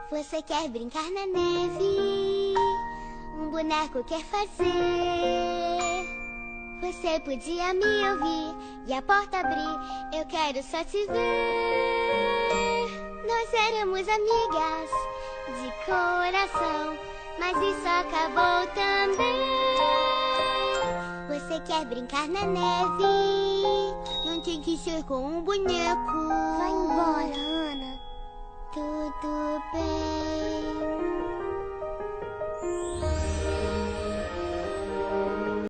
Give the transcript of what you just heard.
Você quer brincar na neve? Um boneco quer fazer. Você podia me ouvir e a porta abrir. Eu quero só te ver. Nós éramos amigas de coração, mas isso acabou também. Você quer brincar na neve? Não tem que ser com um boneco. Vai embora, Ana. Tudo bem.